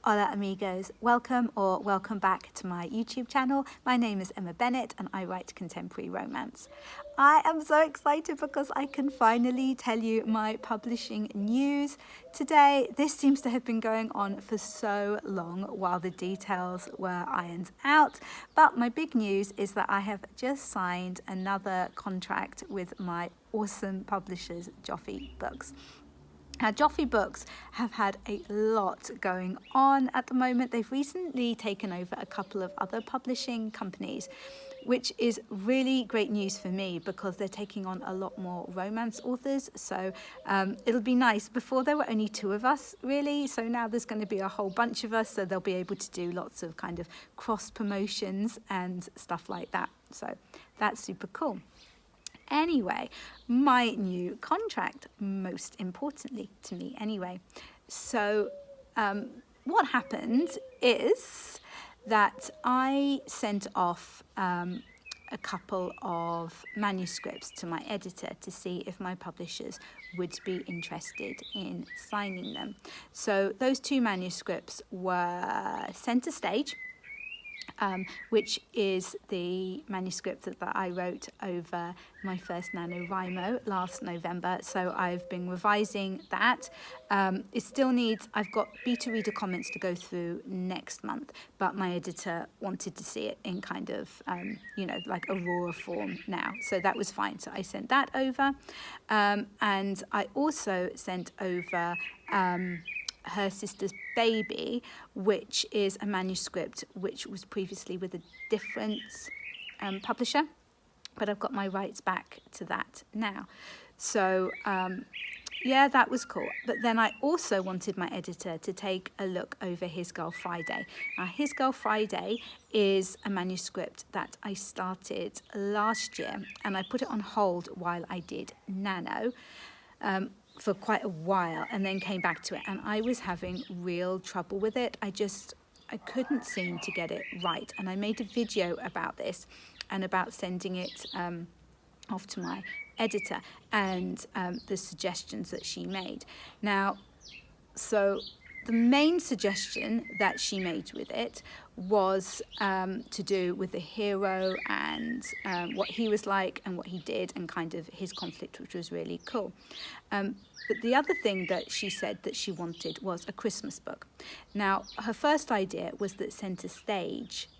Hola amigos, welcome or welcome back to my YouTube channel. My name is Emma Bennet and I write contemporary romance. I am so excited because I can finally tell you my publishing news today. This seems to have been going on for so long while the details were ironed out, but my big news is that I have just signed another contract with my awesome publishers, Joffe Books. Now, Joffe Books have had a lot going on at the moment. They've recently taken over a couple of other publishing companies, which is really great news for me because they're taking on a lot more romance authors. So it'll be nice. Before there were only two of us, really. So now there's going to be a whole bunch of us. So they'll be able to do lots of kind of cross promotions and stuff like that. So that's super cool. Anyway, my new contract, most importantly to me anyway. So what happened is that I sent off a couple of manuscripts to my editor to see if my publishers would be interested in signing them. So those two manuscripts were Center Stage, which is the manuscript that I wrote over my first NaNoWriMo last November. So I've been revising that. It still needs, I've got beta reader comments to go through next month, but my editor wanted to see it in kind of, like a raw form now. So that was fine. So I sent that over. And I also sent over Her Sister's Baby, which is a manuscript which was previously with a different publisher, but I've got my rights back to that now. So yeah, that was cool. But then I also wanted my editor to take a look over His Girl Friday. Now, His Girl Friday is a manuscript that I started last year, and I put it on hold while I did NaNo. For quite a while, and then came back to it, and I was having real trouble with it. I couldn't seem to get it right, and I made a video about this and about sending it off to my editor and the suggestions that she made. Now, so the main suggestion that she made with it was to do with the hero and what he was like and what he did and kind of his conflict, which was really cool. But the other thing that she said that she wanted was a Christmas book. Now, her first idea was that Center Stage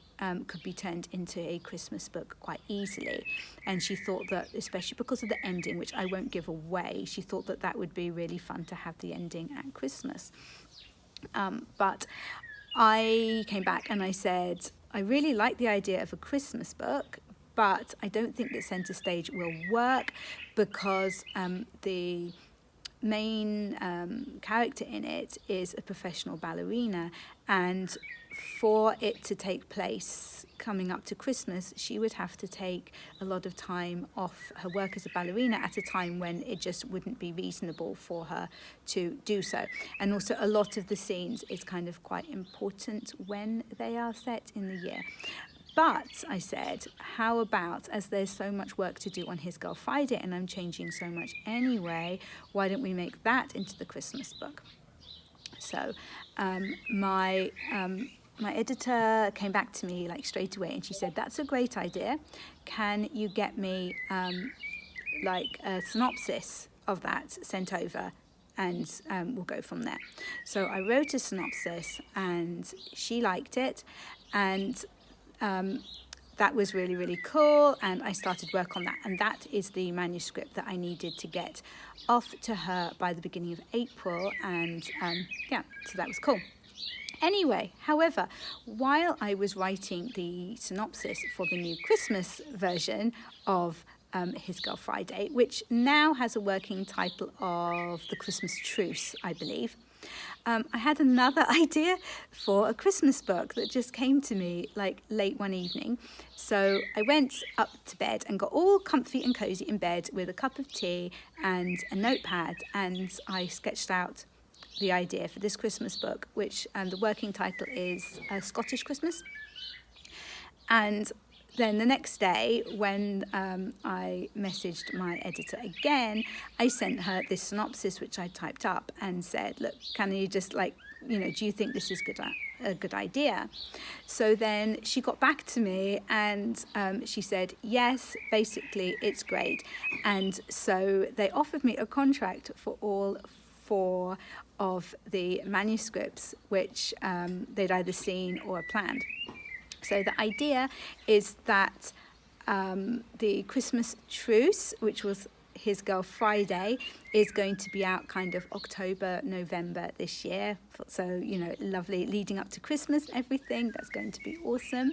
could be turned into a Christmas book quite easily. And she thought that, especially because of the ending, which I won't give away, she thought that that would be really fun to have the ending at Christmas. But I came back and I said, I really like the idea of a Christmas book, but I don't think that Center Stage will work because the main character in it is a professional ballerina, and for it to take place coming up to Christmas, she would have to take a lot of time off her work as a ballerina at a time when it just wouldn't be reasonable for her to do so. And also a lot of the scenes is kind of quite important when they are set in the year. But I said, how about, as there's so much work to do on His Girl Friday and I'm changing so much anyway, why don't we make that into the Christmas book? So my editor came back to me like straight away and she said, that's a great idea. Can you get me like a synopsis of that sent over? And we'll go from there. So I wrote a synopsis and she liked it, and that was really, really cool, and I started work on that, and that is the manuscript that I needed to get off to her by the beginning of April, and yeah, so that was cool. Anyway, however, while I was writing the synopsis for the new Christmas version of His Girl Friday, which now has a working title of The Christmas Truce, I believe, I had another idea for a Christmas book that just came to me like late one evening. So I went up to bed and got all comfy and cozy in bed with a cup of tea and a notepad, and I sketched out the idea for this Christmas book, which the working title is Scottish Christmas. And then the next day, when I messaged my editor again, I sent her this synopsis, which I typed up, and said, look, can you just like do you think this is a good idea? So then she got back to me and she said, yes, basically it's great. And so they offered me a contract for all 4 of the manuscripts, which they'd either seen or planned. So the idea is that the Christmas Truce, which was His Girl Friday, is going to be out kind of October, November this year. So, lovely, leading up to Christmas and everything. That's going to be awesome.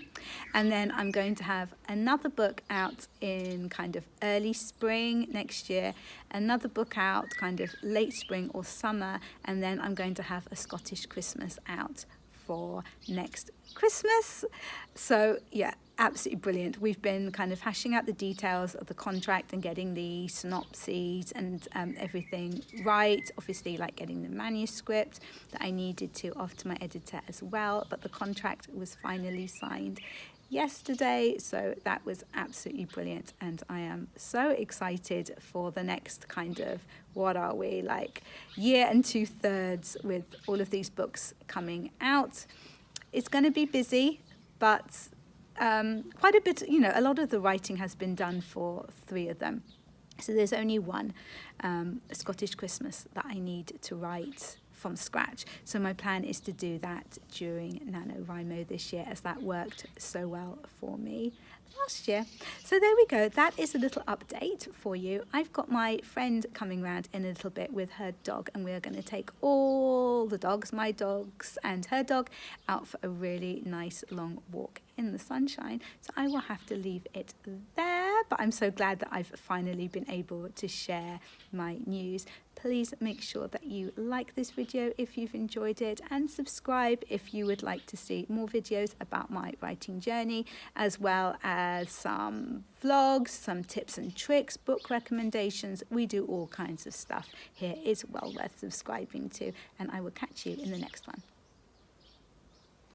And then I'm going to have another book out in kind of early spring next year, another book out kind of late spring or summer, and then I'm going to have a Scottish Christmas out for next Christmas. So yeah, absolutely brilliant. We've been kind of hashing out the details of the contract and getting the synopses and everything right, obviously, like getting the manuscript that I needed to off to my editor as well, but the contract was finally signed yesterday, so that was absolutely brilliant, and I am so excited for the next kind of, what are we, like year and 2/3 with all of these books coming out. It's going to be busy, but quite a bit, a lot of the writing has been done for 3 of them, so there's only one, a Scottish Christmas, that I need to write from scratch. So my plan is to do that during NaNoWriMo this year, as that worked so well for me last year. So there we go. That is a little update for you. I've got my friend coming round in a little bit with her dog, and we're going to take all the dogs, my dogs and her dog, out for a really nice long walk in the sunshine. So I will have to leave it there, but I'm so glad that I've finally been able to share my news. Please make sure that you like this video if you've enjoyed it, and subscribe if you would like to see more videos about my writing journey, as well as some vlogs, some tips and tricks, book recommendations. We do all kinds of stuff here. It's well worth subscribing to, and I will catch you in the next one.